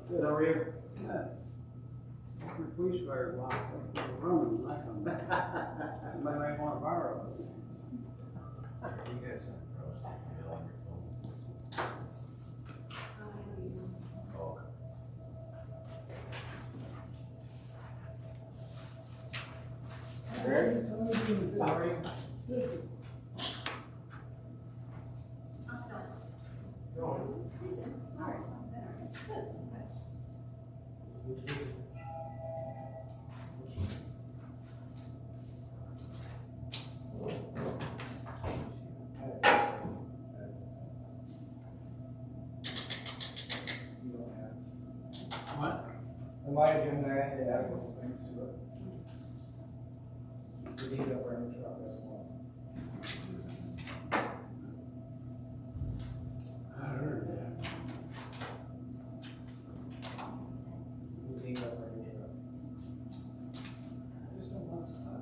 Good, how are you? Good. Your police car locked up in the room when I come back. Somebody might want to borrow it. You guys are gross. You on your phone. Oh. Greg? How are you? How's it going? Going. What? On my agenda, I had to add a couple things to it. We need a burner truck as well. I heard that. We need a burner truck. There's no one spot.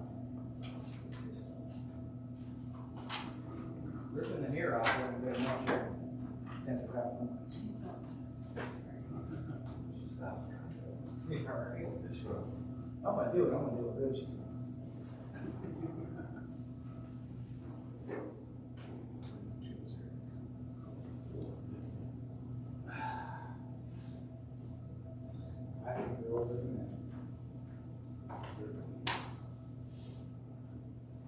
Ripping the mirror off wouldn't be much here. Tends to happen. Stop. I'm gonna do it good, she says. I think they're older than that.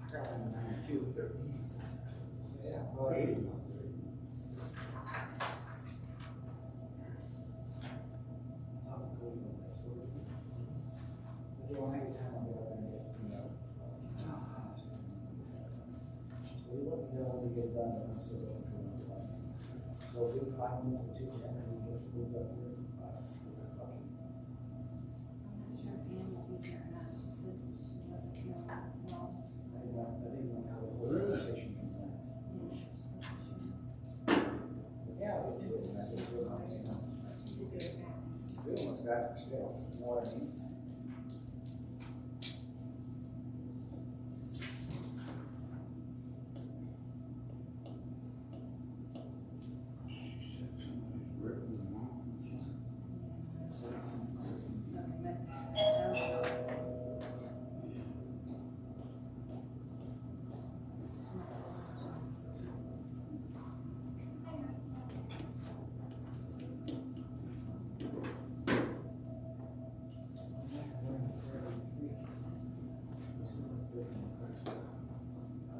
I got one in 92. Yeah, well, 80. Get it done, and that's what we're going to do. So if we can find them for 210, and we get moved up here, that's lucky. I'm not sure if Ann will be here or not. She said she wasn't feeling well. I didn't want to have a whole conversation on that. So, yeah, we do, and I think we're going to, She did get it back. we almost got it for sale, you know what I mean?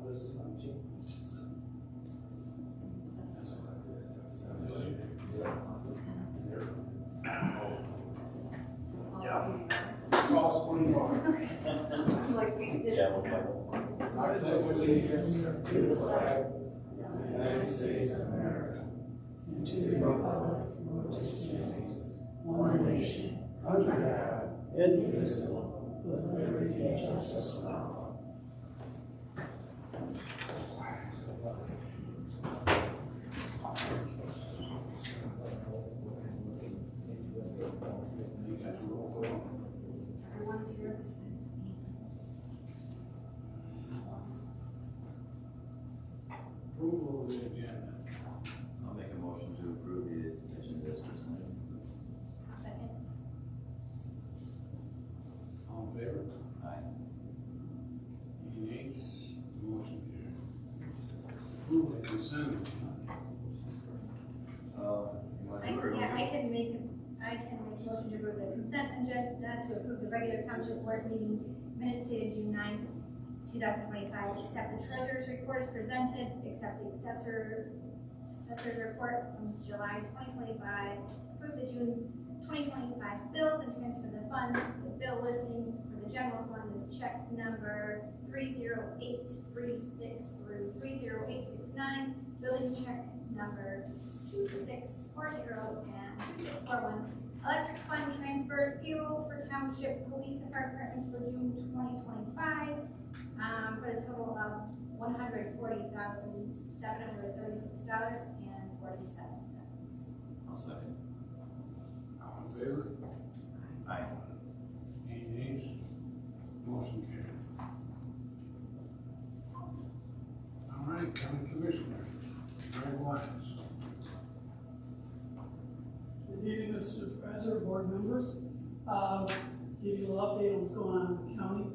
This is not cheap. False 24. Like we did. Yeah, we'll play. I pledge allegiance to the flag of the United States of America and to the republic for which it stands, one nation, under God, indivisible, with liberty and justice for all. Everyone's here besides me. Approval of the agenda. I'll make a motion to approve the agenda as presented. Second. All in favor? Aye. Any nays? Motion carried. Approval of consent. You want to do it or? I can make a motion to approve the consent agenda to approve the regular township board meeting minutes dated June 9th, 2025, accept the treasurer's report as presented, accept the assessor's report from July 2025, approve the June 2025 bills and transfer the funds. The bill listing for the general fund is check number 30836 through 30869, building check number 2640 and 2641. Electric fund transfers, payrolls for township police and fire departments for June 2025, for the total of $140,736.47. I'll second. All in favor? Aye. Any nays? Motion carried. All right, county commissioner, Greg Wise. Good evening, Mr. President, board members. Give you a little update on what's going on in the county.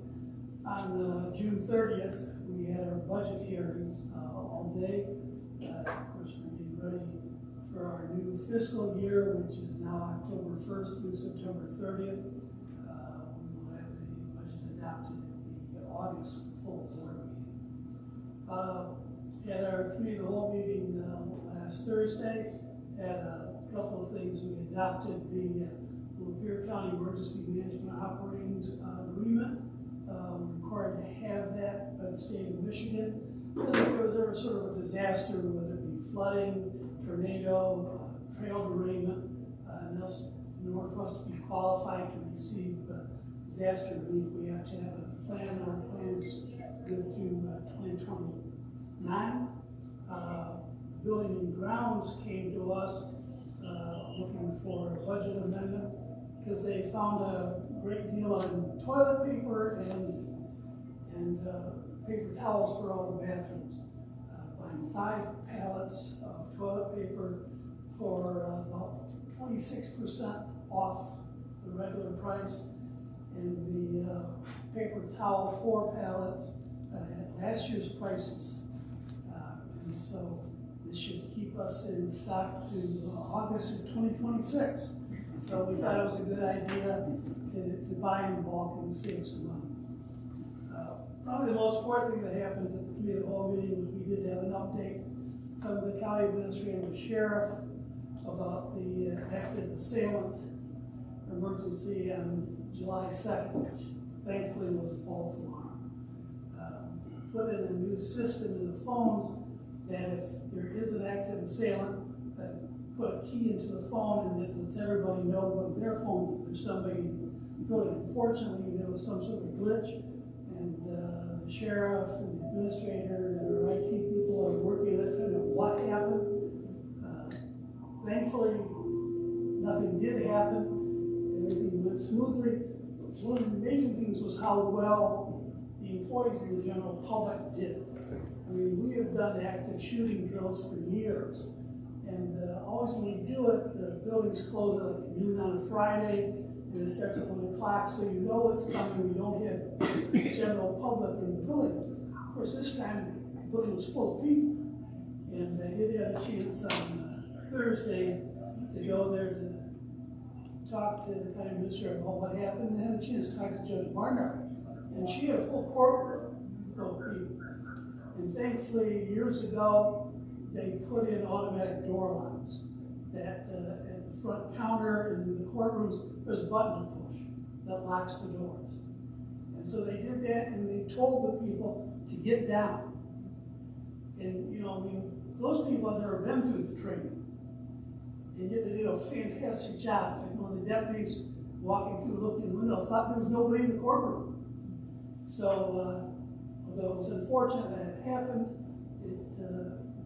On June 30th, we had our budget hearings all day. Of course, we're getting ready for our new fiscal year, which is now October 1st through September 30th. We will have the budget adopted in the August full board meeting. At our committee of the whole meeting last Thursday, had a couple of things. We adopted the Lapeer County Emergency Management Operations Agreement. We're required to have that by the state of Michigan. If there was ever sort of a disaster, whether it be flooding, tornado, trail derailment, and else, in order for us to be qualified to receive disaster relief, we have to have a plan. Our plan is good through 2029. Building and Grounds came to us looking for a budget amendment because they found a great deal on toilet paper and paper towels for all the bathrooms. Buying 5 pallets of toilet paper for about 26% off the regular price, and the paper towel 4 pallets at last year's prices. And so this should keep us in stock to August of 2026. So we thought it was a good idea to buy in bulk and save some money. Probably the most important thing that happened at the committee of the whole meeting was we did have an update from the county administrator and the sheriff about the active assailant emergency on July 2nd, which thankfully was a false alarm. Put in a new system in the phones that if there is an active assailant, put a key into the phone and it lets everybody know on their phones there's somebody in the building. Unfortunately, there was some sort of glitch, and the sheriff and the administrator and our IT people are working on it, finding out what happened. Thankfully, nothing did happen. Everything went smoothly. One of the amazing things was how well the employees and the general public did. I mean, we have done active shooting drills for years. And always when we do it, the buildings close at like noon on a Friday, and it starts at 1 o'clock, so you know it's coming. We don't have the general public in the building. Of course, this time the building was full of people, and I did have a chance on Thursday to go there to talk to the county administrator about what happened, and I had a chance to talk to Judge Barnard, and she had a full courtroom full of people. And thankfully, years ago, they put in automatic door locks that at the front counter and in the courtrooms, there's a button to push that locks the doors. And so they did that, and they told the people to get down. And, you know, I mean, those people have never been through the training. And yet they did a fantastic job. In fact, one of the deputies walking through, looking in the window, thought there was nobody in the courtroom. So, although it was unfortunate that it happened, it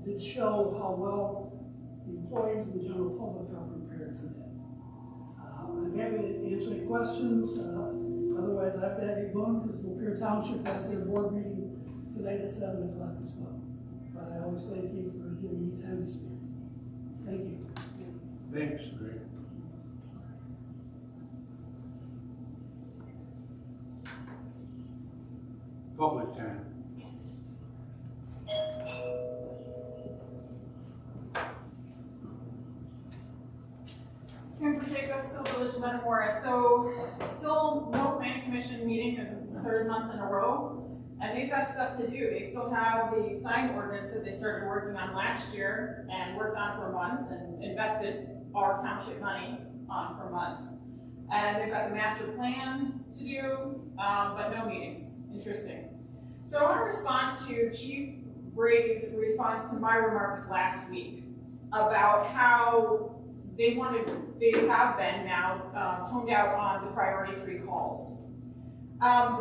did show how well the employees and the general public are prepared for that. I'm happy to answer any questions. Otherwise, I've got to get going because Lapeer Township has their board meeting tonight at 7 o'clock as well. But I always thank you for giving me time to speak. Thank you. Thanks, Greg. Public time. Karen Pacheco, still Village of Metamora. So still no planning commission meeting because it's the 3rd month in a row. And they've got stuff to do. They still have the sign ordinance that they started working on last year and worked on for months and invested our township money on for months. And they've got the master plan to do, but no meetings. Interesting. So I want to respond to Chief Brady's response to my remarks last week about how they have been now toned out on the priority 3 calls.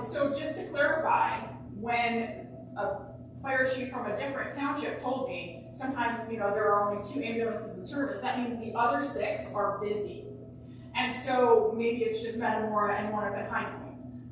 So just to clarify, when a fire chief from a different township told me sometimes, you know, there are only 2 ambulances in service, that means the other 6 are busy. And so maybe it's just Metamora and one at High Point.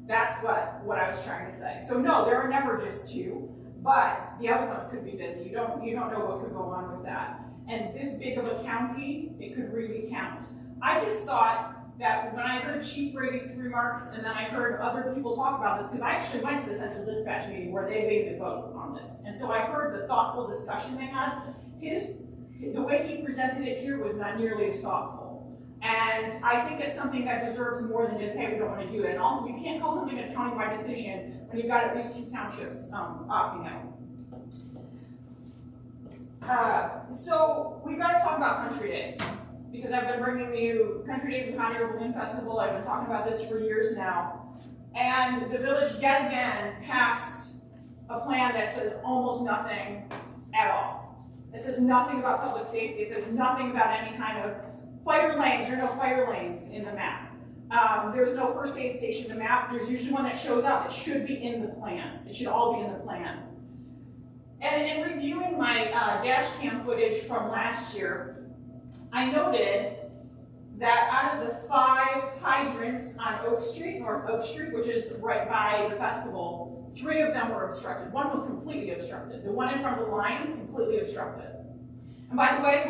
That's what I was trying to say. So no, there are never just 2, but the other ones could be busy. You don't know what could go on with that. And this big of a county, it could really count. I just thought that when I heard Chief Brady's remarks and then I heard other people talk about this, because I actually went to the central dispatch meeting where they made the vote on this. And so I heard the thoughtful discussion they had. The way he presented it here was not nearly as thoughtful. And I think it's something that deserves more than just, hey, we don't want to do it. And also, you can't call something a countywide decision when you've got at least 2 townships opting out. So we've got to talk about Country Days, because I've been bringing you Country Days and Hot Air Balloon Festival. I've been talking about this for years now. And the village yet again passed a plan that says almost nothing at all. It says nothing about public safety. It says nothing about any kind of fire lanes. There are no fire lanes in the map. There's no first aid station in the map. There's usually one that shows up. It should be in the plan. It should all be in the plan. And in reviewing my dash cam footage from last year, I noted that out of the 5 hydrants on Oak Street, North Oak Street, which is right by the festival, 3 of them were obstructed. One was completely obstructed. The one in front of the Lions, completely obstructed. And by the way,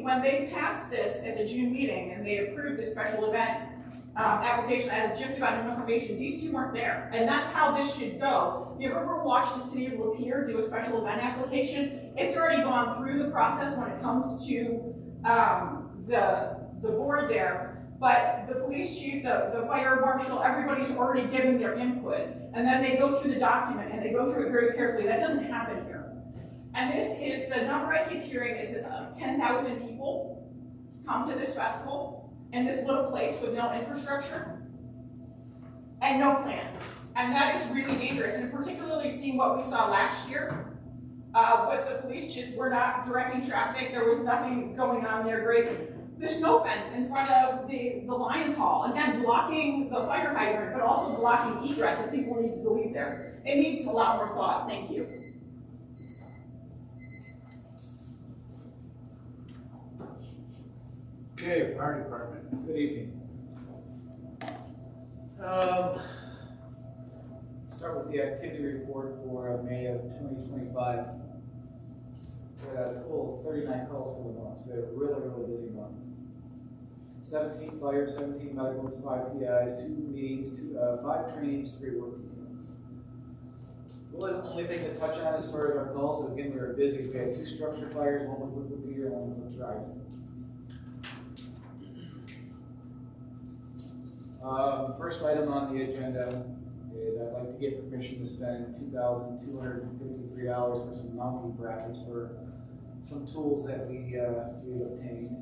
when they passed this at the June meeting and they approved the special event application that has just about no information, these 2 weren't there. And that's how this should go. If you've ever watched the city of Lapeer do a special event application, it's already gone through the process when it comes to the board there. But the police chief, the fire marshal, everybody's already given their input. And then they go through the document and they go through it very carefully. That doesn't happen here. And this is, the number I keep hearing is 10,000 people come to this festival in this little place with no infrastructure and no plan. And that is really dangerous. And particularly seeing what we saw last year with the police just were not directing traffic. There was nothing going on there great. The snow fence in front of the Lions Hall, again, blocking the fire hydrant, but also blocking egress if people need to leave there. It needs a lot more thought. Thank you. Okay, fire department. Good evening. Start with the activity report for May of 2025. We had a total of 39 calls for the month. So we had a really busy month. 17 fires, 17 medicals, 5 PIs, 2 meetings, 5 trainings, 3 work details. The only thing to touch on as far as our calls, again, we were busy. We had 2 structure fires, one with Lapeer and one with Dryden. First item on the agenda is I'd like to get permission to spend $2,253 for some mounting brackets for some tools that we obtained.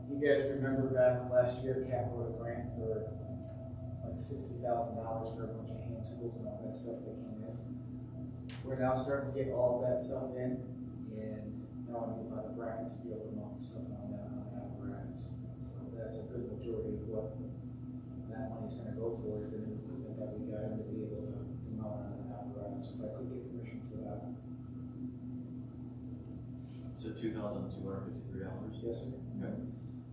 You guys remember back last year, Cap wrote a grant for like $60,000 for a bunch of hand tools and all that stuff that came in. We're now starting to get all of that stuff in, and now I need the brackets to be able to mount the stuff on that apparatus. So that's a good majority of what that money's going to go for, is the new equipment that we got to be able to mount on that apparatus. So if I could get permission for that. So $2,253? Yes, sir. Okay.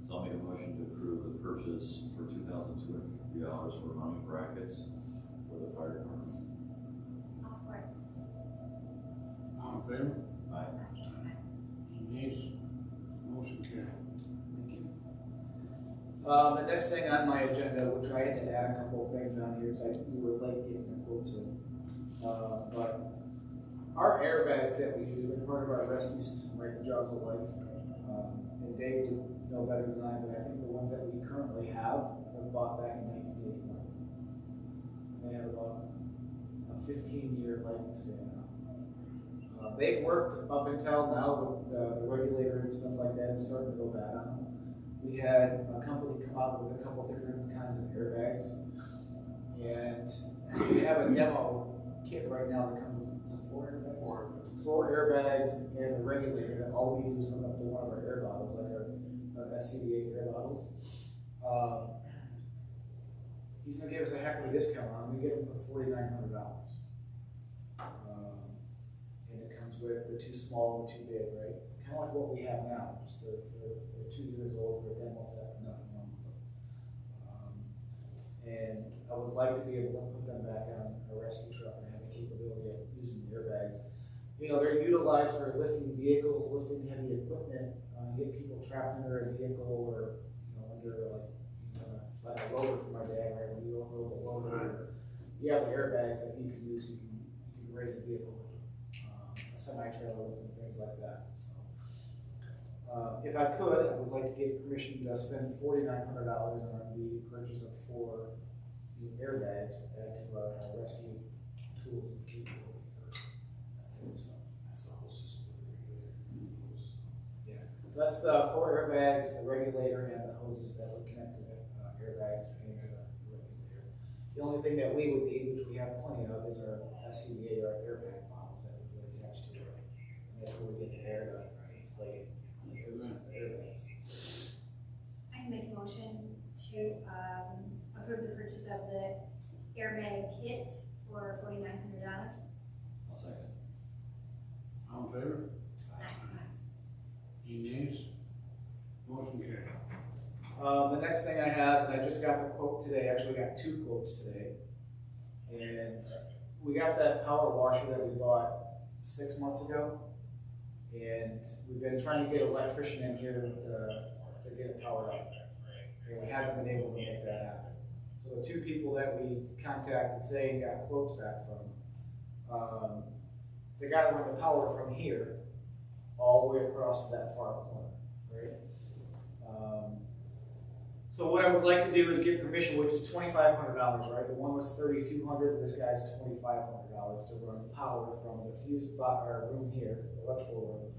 So I'll make a motion to approve the purchase for $2,253 for mounting brackets for the fire department. I'll support. All in favor? Aye. Any nays? Motion carried. Thank you. The next thing on my agenda, which I had to add a couple of things on here, because we were late getting the quotes in. But our airbags that we use, they're part of our rescue system, right? The Jaws of Life. And Dave would know better than I, but I think the ones that we currently have were bought back in 1981. They have about a 15-year lifespan now. They've worked up until now with the regulator and stuff like that, and starting to go bad on them. We had a company come out with a couple different kinds of airbags, and we have a demo kit right now that comes with 4 airbags. 4 airbags and a regulator that all we do is hook up to one of our air bottles, like our SCBA air bottles. He's going to give us a heck of a discount on them. We get them for $4,900. And it comes with the 2 small and the 2 big, right? Kind of like what we have now. Just they're 2 years old, they're demo set, nothing wrong with them. And I would like to be able to put them back on a rescue truck and have the capability of using the airbags. You know, they're utilized for lifting vehicles, lifting heavy equipment, get people trapped under a vehicle, or or like, like a loader for my dad, right, when you overload a loader, you have the airbags that you can use, you can raise a vehicle with, a semi-trailer with, and things like that, so. If I could, I would like to get permission to spend $4,900 on the purchase of 4 new airbags to add to our rescue tools and capability for that type of stuff. That's the whole system. Yeah, so that's the 4 airbags, the regulator, and the hoses that would connect to the airbags and the regulator. The only thing that we would need, which we have plenty of, is our SCBA, our airbag bottles that would be attached to it. And that's where we get the air to inflate the airbags. I can make a motion to approve the purchase of the airbag kit for $4,900. I'll second. All in favor? Any nays? Motion carried. The next thing I have is I just got the quote today, actually got 2 quotes today. And we got that power washer that we bought 6 months ago. And we've been trying to get an electrician in here to get it powered up. And we haven't been able to make that happen. So the 2 people that we contacted today and got quotes back from, they got to run the power from here all the way across to that far corner, right? So what I would like to do is get permission, which is $2,500, right? The one was $3,200, this guy's $2,500 to run power from the fuse box, our room here, the electrical room,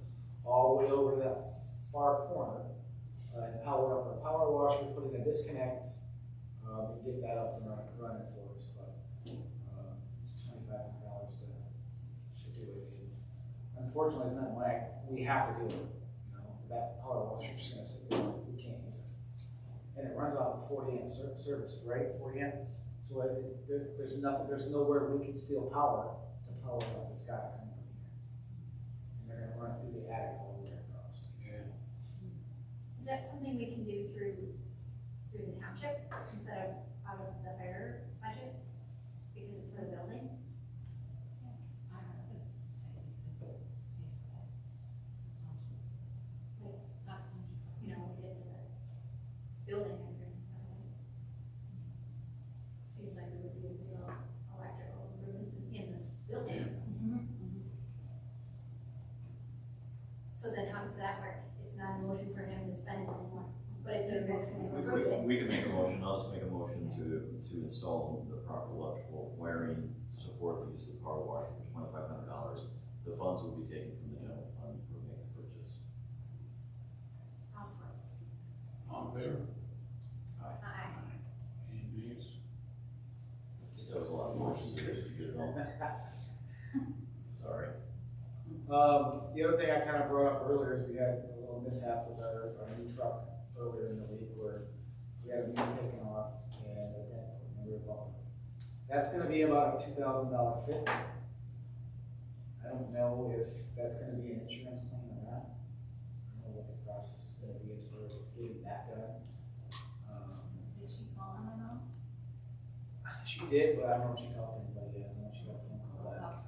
all the way over to that far corner, and power up our power washer, put in a disconnect, and get that up and running for us. But it's $2,500 to do it. And unfortunately, it's not like we have to do it. You know, that power washer's just gonna sit there. We can't use it. And it runs off of 40 amp service, right? 40 amp. So there's nothing, there's nowhere we can steal power to power up. It's got to come from here. And they're going to run it through the attic all the way across. Yeah. Is that something we can do through the township instead of out of the fire budget? Because it's for the building? I don't know. Like, you know, we did the building improvement, something. Seems like we would be able to do electrical improvement in this building. So then how does that work? It's not a motion for him to spend it anymore, but it's a motion to approve it. We can make a motion, I'll just make a motion to install the proper electrical wiring to support the use of the power washer for $2,500. The funds will be taken from the general fund to make the purchase. I'll support. All in favor? Aye. Any nays? That was a lot more serious to get it all. Sorry. The other thing I kind of brought up earlier is we had a little mishap with our new truck earlier in the week where we had a wheel taken off and a dent in the rear bumper. That's going to be about a $2,000 fix. I don't know if that's going to be an insurance claim or not. I don't know what the process is going to be as far as getting that done. Did she call him at all? She did, but I don't know if she talked to anybody yet. I don't know if she got a phone call back.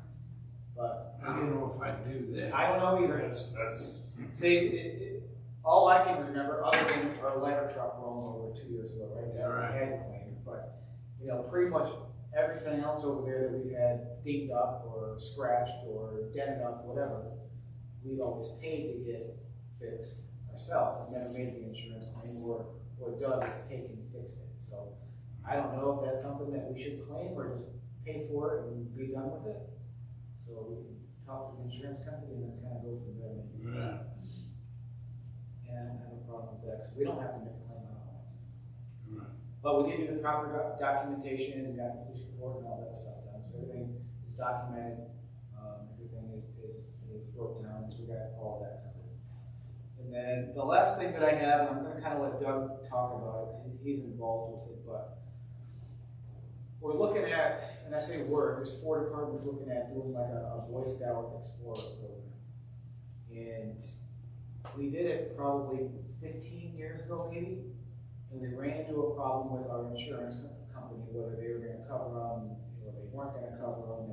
But I don't know if I'd do that. I don't know either. That's. See, all I can remember, other than our ladder truck rolling over 2 years ago, right? That Right. we had to claim, but you know, pretty much everything else over there that we've had dinged up or scratched or dented up, whatever, we've always paid to get fixed ourselves. Never made the insurance claim, or Doug has taken and fixed it. So I don't know if that's something that we should claim or just pay for it and be done with it. So we can talk to the insurance company and then kind of go from there. Maybe. Yeah. And I don't have a problem with that, because we don't have to make a claim on it. Right. But we did do the proper documentation and got the police report and all that stuff done, so everything is documented, everything is broke down, so we got all of that covered. And then the last thing that I have, and I'm gonna kind of let Doug talk about it, because he's involved with it, but we're looking at, and I say we're, there's 4 departments looking at doing like a Boy Scout Explorer program. And we did it probably 15 years ago maybe, and we ran into a problem with our insurance company, whether they were going to cover them or they weren't going to cover them,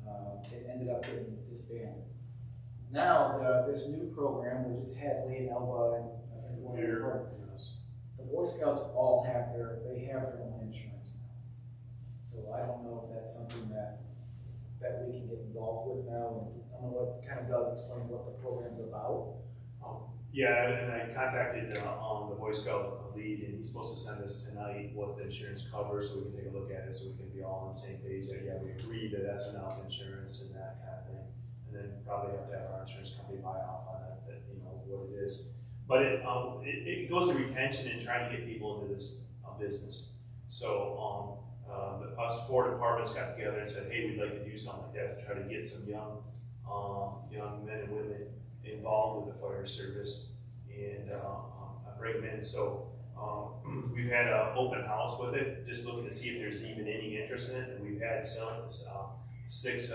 and it ended up getting disbanded. Now, this new program, which has had Lee and Elba and I think one other, the the Boy Scouts all have they have their own insurance now. So I don't know if that's something that we can get involved with now, and I don't know what kind of Doug explain what the program's about. Yeah, and I contacted the Boy Scout lead, and he's supposed to send us tonight what the insurance covers, so we can take a look at it, so we can be all on the same page, that, yeah, we agree that that's enough insurance and that kind of thing. And then probably have to have our insurance company buy off on that, you know, what it is. But it goes to retention and trying to get people into this business. So us four departments got together and said, hey, we'd like to do something like that to try to get some young men and women involved with the fire service and bring them in. So we've had an open house with it, just looking to see if there's even any interest in it. And we've had six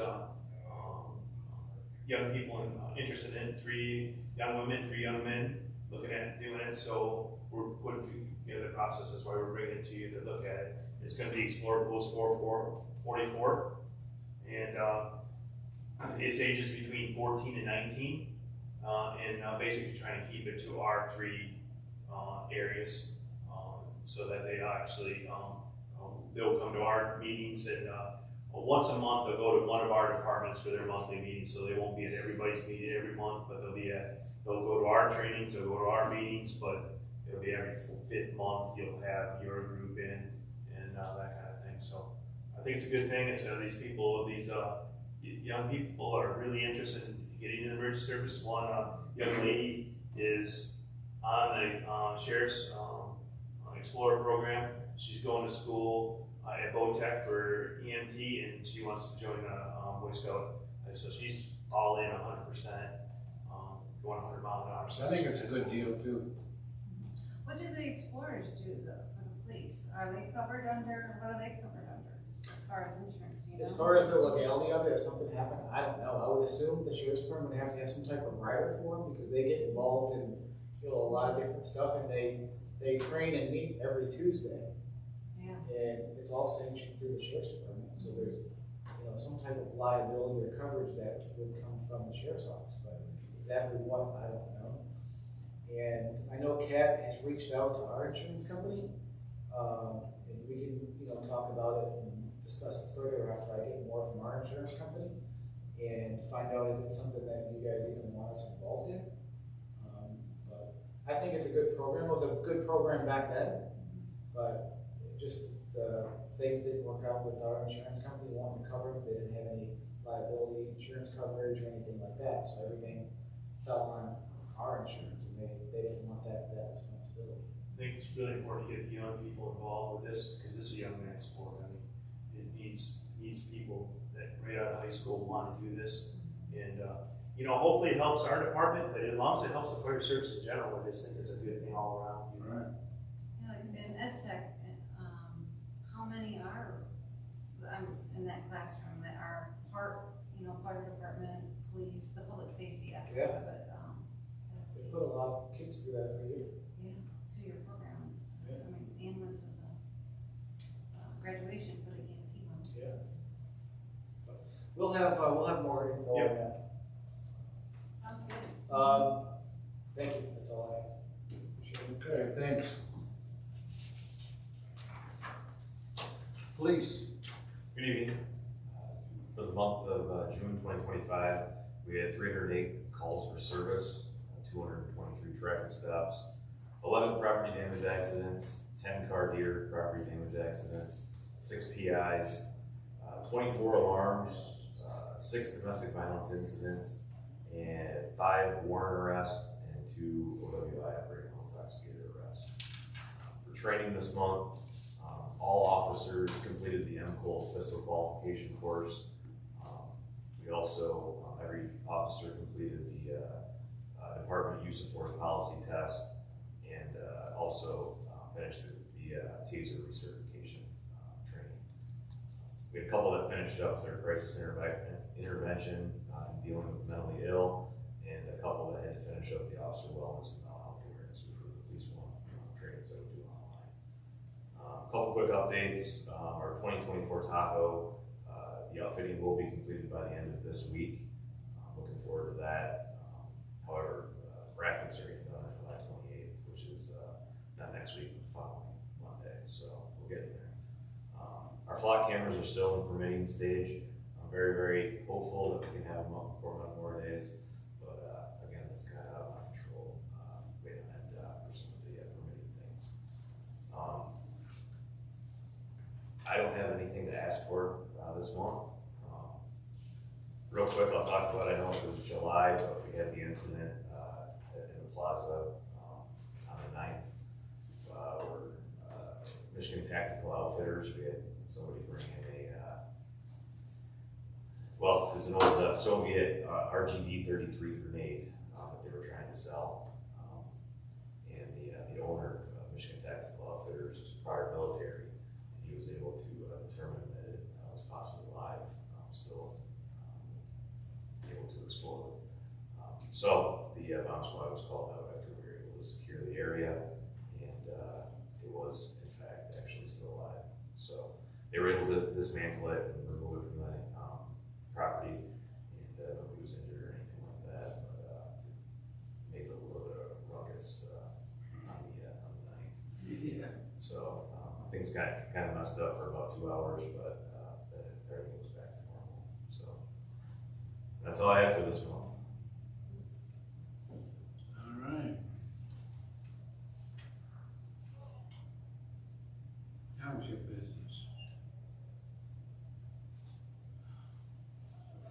young people interested in it, 3 young women, 3 young men looking at doing it. So we're putting together the process. That's why we're bringing it to you to look at it. It's going to be Explorer Post 44, and it's ages between 14 and 19. And basically trying to keep it to our 3 areas so that they actually, they'll come to our meetings, and once a month they'll go to one of our departments for their monthly meetings, so they won't be at everybody's meeting every month, but they'll go to our trainings, they'll go to our meetings, but it'll be every 5th month you'll have your group in and that kind of thing. So I think it's a good thing. It's these people, these young people are really interested in getting in the emergency service. One young lady is on the sheriff's Explorer program. She's going to school at Botech for EMT, and she wants to join a Boy Scout. So she's all in 100%, going 100 miles an hour. So I think it's a good deal too. What do the explorers do though for the police? Are they covered under, what are they covered under as far as insurance, do you know? As far as the legality of it, if something happened, I don't know. I would assume the sheriff's department would have to have some type of rider for them, because they get involved in, you know, a lot of different stuff, and they train and meet every Tuesday. Yeah. And it's all sanctioned through the sheriff's department, so there's, you know, some type of liability or coverage that would come from the sheriff's office, but exactly what, I don't know. And I know Kat has reached out to our insurance company, and we can, you know, talk about it and discuss it further after I get more from our insurance company and find out if it's something that you guys even want us involved in. But I think it's a good program. It was a good program back then, but just the things didn't work out with our insurance company wanting to cover it. They didn't have any liability insurance coverage or anything like that, so everything fell on our insurance, and they didn't want that responsibility. I think it's really important to get the young people involved with this, because this is a young man's sport. I mean, it needs people that right out of high school want to do this, and you know, hopefully it helps our department, but as long as it helps the fire service in general, I just think it's a good thing all around. You know? Right. Yeah, like in ed tech, how many are in that classroom that are part, you know, fire department, police, the public safety aspect of it? They put a lot of kids through that every year. Yeah, 2-year programs. Yeah. I mean, and went to the graduation for the EMT one. Yeah. But we'll have more info on that. Sounds good. Thank you. That's all I have. Okay, thanks. Police. Good evening. For the month of June 2025, we had 308 calls for service, 223 traffic stops, 11 property damage accidents, 10 car deer property damage accidents, 6 PIs, 24 alarms, 6 domestic violence incidents, and 5 warrant arrests, and 2 OWI operating intoxicated arrests. For training this month, all officers completed the MCOLS pistol qualification course. We also, every officer completed the Department Use of Force policy test, and also finished the TASER recertification training. We had a couple that finished up their crisis intervention in dealing with mentally ill, and a couple that had to finish up the officer wellness and mental health awareness, which were at least one trainings that we do online. A couple quick updates. Our 2024 Tahoe, the outfitting will be completed by the end of this week. Looking forward to that. However, graphics are getting done on July 28th, which is not next week, flock cameras are still in permitting stage. I'm very, very hopeful that we can have them up before Metamora days, but, again, that's kind of out of my control, waiting on for some of the permitting things. I don't have anything to ask for, this month. Real quick, I'll talk about, I know it was July, but we had the incident, in the plaza, on the 9th, where, Michigan Tactical Outfitters, we had somebody bring in well, it's an old Soviet RGD-33 grenade that they were trying to sell. And the owner of Michigan Tactical Outfitters was prior military, and he was able to determine that it was possibly live, still able to explode. So the bomb squad was called out after we were able to secure the area, and it was in fact actually still alive. So they were able to dismantle it and remove it from the property, and nobody was injured or anything like that, but made a little bit of ruckus on the night. Yeah. So things got kind of messed up for about 2 hours, but everything was back to normal. So that's all I have for this month. All right. Township business.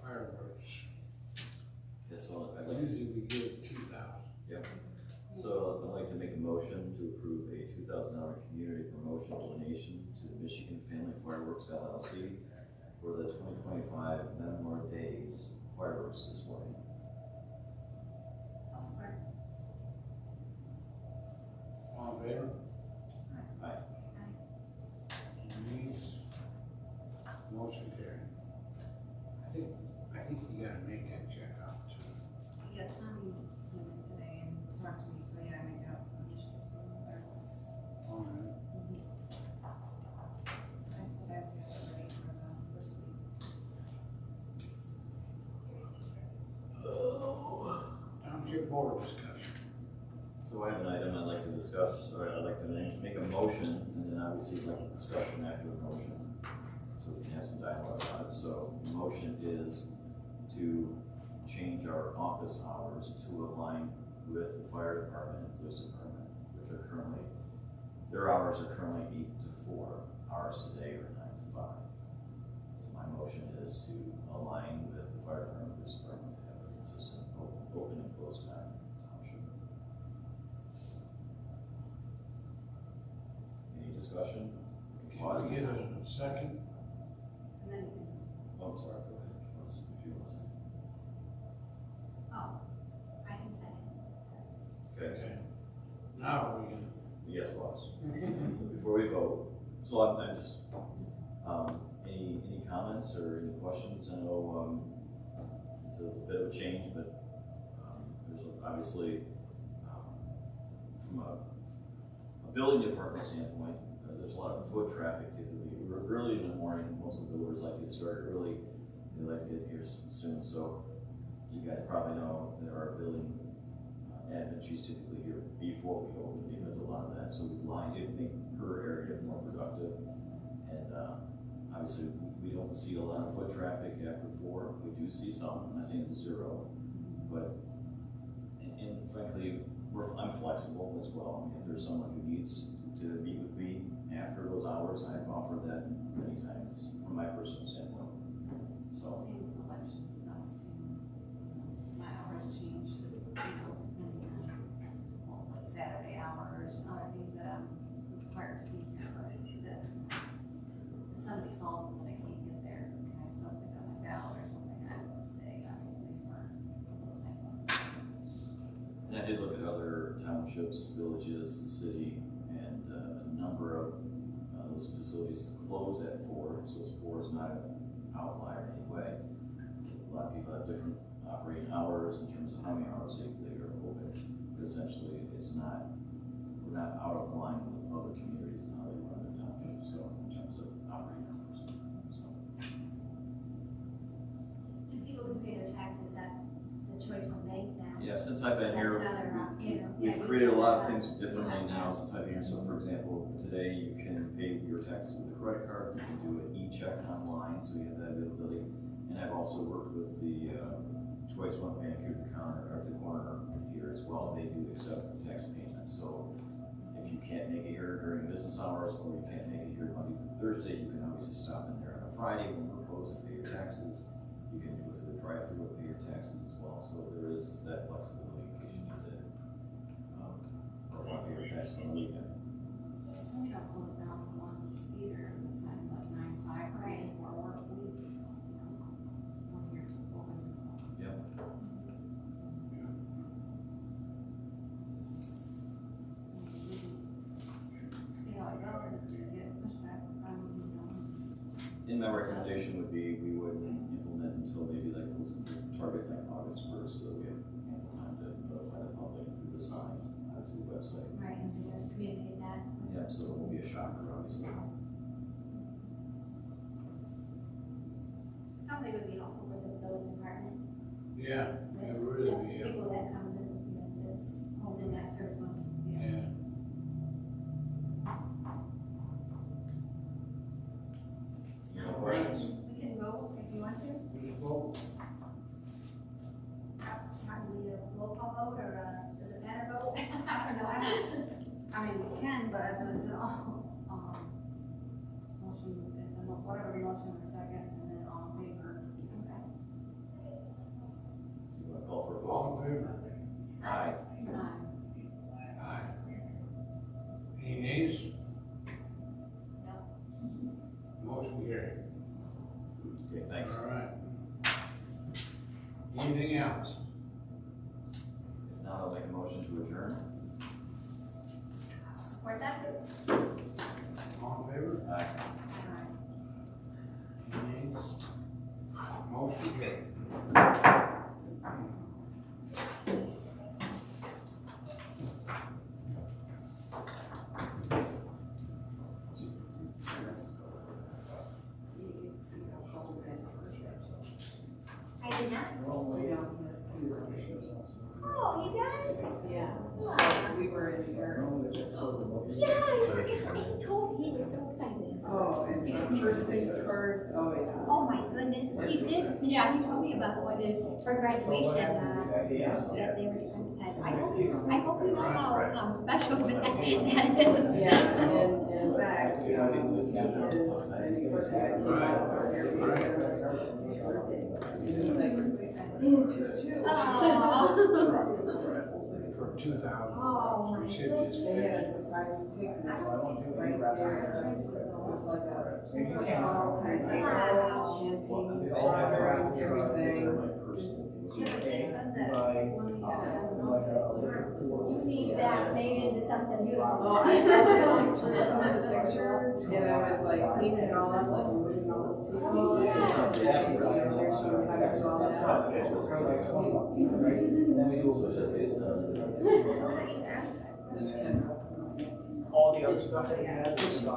Fireworks. Yes, so I'd like, Usually we give 2,000. so I'd like to make a motion to approve a $2,000 community promotion donation to the Michigan Family Fireworks LLC for the 2025 Metamora Days fireworks display. I'll support. All in favor? Aye. Please. Motion carried. I think you gotta make that check out too. Yeah, Tommy came in today and talked to me, so yeah, I made it out to the Michigan. All right. I said I would get it ready for them this week. Township board discussion. So I have an item I'd like to discuss, or I'd like to make a motion, and then obviously like a discussion after the motion, so we can have some dialogue about it. So the motion is to change our office hours to align with the fire department and police department, which are currently, their hours are currently 8 to 4 hours today, or 9 to 5. So my motion is to align with the fire department and police department to have a consistent open and close time in the township. Any discussion? Can we get a second? And then you can just, Oh, sorry, go ahead, if you want to say. Oh, I can second. Okay. Now we can. Yes, boss. So before we vote, so I'm just, any comments or any questions? I know, it's a bit of a change, but, there's obviously, from a building department standpoint, there's a lot of foot traffic typically. Early in the morning, most of the builders like to get started early. They like to get here soon, so you guys probably know that our building admin, she's typically here before we open because of a lot of that. So we line it, make her area more productive. And obviously, we don't see a lot of foot traffic after 4. We do see some. I'm not saying it's 0, but and frankly, I'm flexible as well. I mean, if there's someone who needs to meet with me after those hours, I've offered that many times from my personal standpoint. So. same with election stuff too. My hours change, well, like Saturday hours and other things that I'm required to be here, but that if somebody calls and I can't get there, can I still pick up my ballot or something? I would say, obviously, for those type of things. And I did look at other townships, villages, the city, and a number of those facilities close at 4, so 4 is not an outlier anyway. A lot of people have different operating hours in terms of how many hours they are open, but essentially we're not out of line with other communities and how they run their township, so in terms of operating hours. So. And people can pay their taxes at the choice one bank now. Yeah, since I've been So here, that's another, we've created a lot of things differently now since I've been here. So for example, today you can pay your taxes with a credit card, you can do an e-check online, so you have that availability. And I've also worked with the Choice One Bank here at the counter, or at the corner here as well. They do accept tax payments. So if you can't make it here during business hours, or you can't make it here Monday through Thursday, you can always just stop in there on a Friday when we're closed and pay your taxes. You can go through the drive-through and pay your taxes as well. So there is that flexibility in case you need to, or want to pay your taxes on the weekend. We don't close down for lunch either, the time like 9 to 5, right, for work week. When you're open. Yep. See how it goes, if you get pushback from, And my recommendation would be we wouldn't implement until maybe like this target like August 1st, so we have ample time to notify the public through the signs, obviously the website. Right, and so you have to communicate that. Yeah, so it won't be a shocker, obviously. Sounds like it would be helpful for the building department. Yeah, The- it really the be, yeah. People that comes in, you know, that's holding that service. Yeah. Any more questions? We can vote if you want to. Just vote. How do we do a roll call vote or does it matter vote? I don't know. I mean, we can, but if it's an all, motion, whatever motion is second, and then all in favor. Okay. You want to call for a vote? All in favor? Aye. Aye. Aye. Any nays? Yep. Motion carried. Okay, thanks. All right. Anything else? Now I'll make a motion to adjourn. Support that too. All in favor? Aye. Any nays? Motion carried. I did not. Oh, he does? Yeah, Wow. so we were in here. Yeah, I forgot. He told me he was so excited. Oh, and so first things first, oh yeah. Oh my goodness, he did. Yeah, he told me about what it for graduation. That they were doing. I hope you know how special that is. Yeah, and in fact, he is, and he first got came out for his birthday. He was like, it's yours too. Aww. For 2,000. Oh my Should be goodness. They had a surprise picnic right there. It was like a, all kinds of champagne, strawberries, everything. Yeah, but they said that when we got done, you need that made into something beautiful. Oh, I was going through some of the pictures, and I was like cleaning it all up, like moving all those people. Yeah. They're showing how to do all that. So how do you ask that? All the other stuff that you had was fine.